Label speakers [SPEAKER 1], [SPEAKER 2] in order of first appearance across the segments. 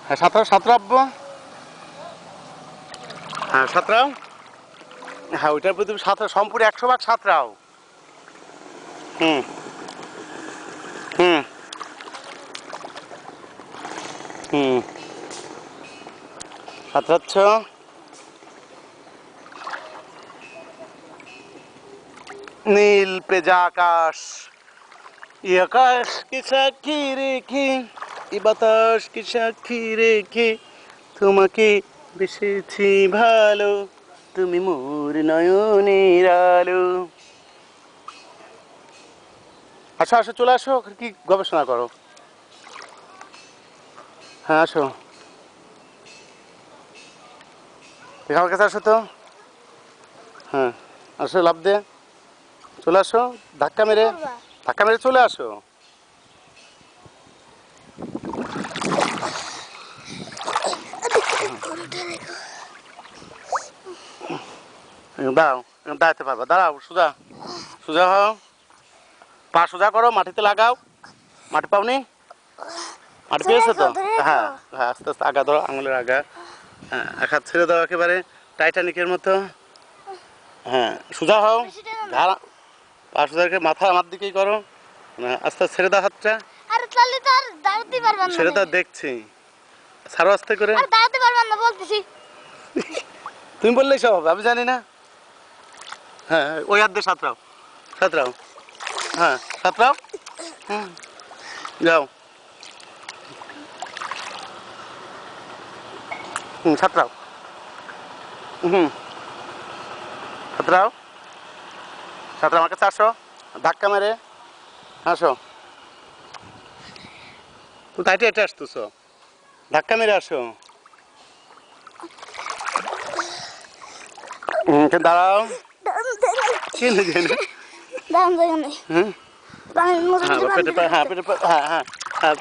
[SPEAKER 1] হ্যাঁ সাঁতরাও আব্বু। হ্যাঁ সাঁতরাও। হ্যাঁ ওইটার প্রতি সাঁতরাও সম্পূর্ণ 100 ভাগ সাঁতরাও। হুম হুম হুম সাঁতরাচ্ছ। নীল পেজা আকাশ, ই আকাশ কি সাক্ষী রেখে, ই বাতাস কি সাক্ষী রেখে, তোমাকে বেসেছি ভালো, তুমি মোর নয়নের আলো। আসো আসো চলে আসো, কি গবেষণা করো? হ্যাঁ আসো, আমার কাছে আসো তো। হ্যাঁ আসো, লাভ দে চলে আসো, ধাক্কা মেরে চলে আসো। দাও, দাঁড়াতে পারবা, দাঁড়াও, সোজা সোজা হও, পা সোজা করো, মাটিতে লাগাও। মাটি পাওনি? মাটি পেয়েছো তো? হ্যাঁ হ্যাঁ, আস্তে আস্তে আগা ধরো, আঙুলের আগা। হ্যাঁ এক হাত ছেড়ে দাও একেবারে টাইটানিকের মতো। হ্যাঁ সোজা হও, ধারা পা সোজা রেখে মাথা আমার দিকেই করো। আস্তে আস্তে ছেড়ে দাও হাতটা।
[SPEAKER 2] আরে তাহলে তো আর দাঁড়াতে পারবেন না।
[SPEAKER 1] ছেড়ে দাও, দেখছি, ছাড়ো আস্তে করে।
[SPEAKER 2] আর দাঁড়াতে পারবেন না বলতেছি।
[SPEAKER 1] তুমি বললেই সব হবে, আমি জানি না। হ্যাঁ ওই হাত দিয়ে সাঁতরাও, সাঁতরাও, হ্যাঁ সাঁতরাও। হুম যাও, হুম সাঁতরাও, হুম সাঁতরাও, সাঁতরাও, আমার কাছে আসো, ধাক্কা মেরে আসো। তুমি তো হেঁটে হেঁটে আসতেছো, ধাক্কা মেরে আসো। দাঁড়াও, চেনে চেনে।
[SPEAKER 2] দাঁড়ান জায়গা নেই।
[SPEAKER 1] হ্যাঁ হ্যাঁ পেটে হ্যাঁ পেটে হ্যাঁ হ্যাঁ হ্যাঁ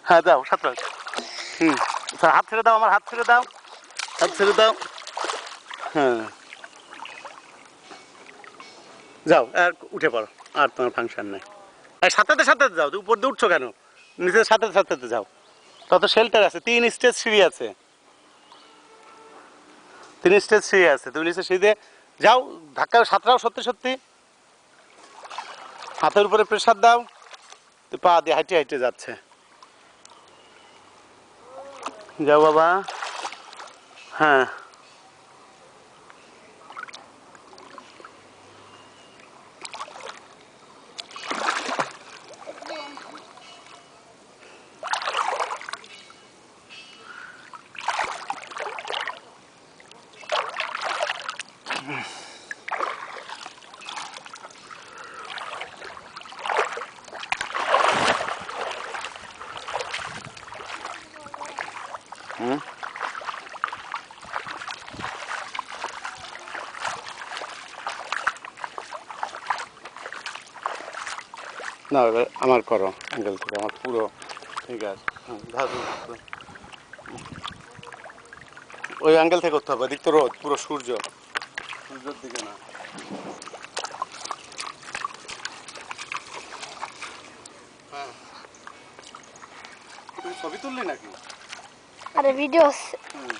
[SPEAKER 1] হ্যাঁ দাও সাঁতরাও। হুম হাত ছেড়ে দাও, আমার হাত ছেড়ে দাও, হাত ছেড়ে দাও। হ্যাঁ যাও, আর উঠে পড়ো, আর তোমার ফাংশন নেই। আর সাঁতাতে সাঁতাতে যাও, উপর দিয়ে উঠছো কেন? নিচে সাঁতাতে সাঁতাতে যাও, তত শেল্টার আছে, 3 স্টেজ সিঁড়ি আছে, 3 স্টেজ সিঁড়ি আছে, তুমি নিচে সিঁড়ি দিয়ে যাও, ধাক্কা সাঁতরাও সত্যি সত্যি, হাতের উপরে প্রেশার দাও, তো পা দিয়ে হাইটে হাইটে যাচ্ছে। যাও বাবা, হ্যাঁ হুম না এবার আমার করো, অ্যাঙ্গেল থেকে আমার পুরো ঠিক আছে। ওই অ্যাঙ্গেল থেকে করতে হবে, দিক তো রোদ, পুরো সূর্য, সূর্যের দিকে না। হ্যাঁ তুমি ছবি তুললি নাকি?
[SPEAKER 2] আরে ভিডিও
[SPEAKER 1] হুম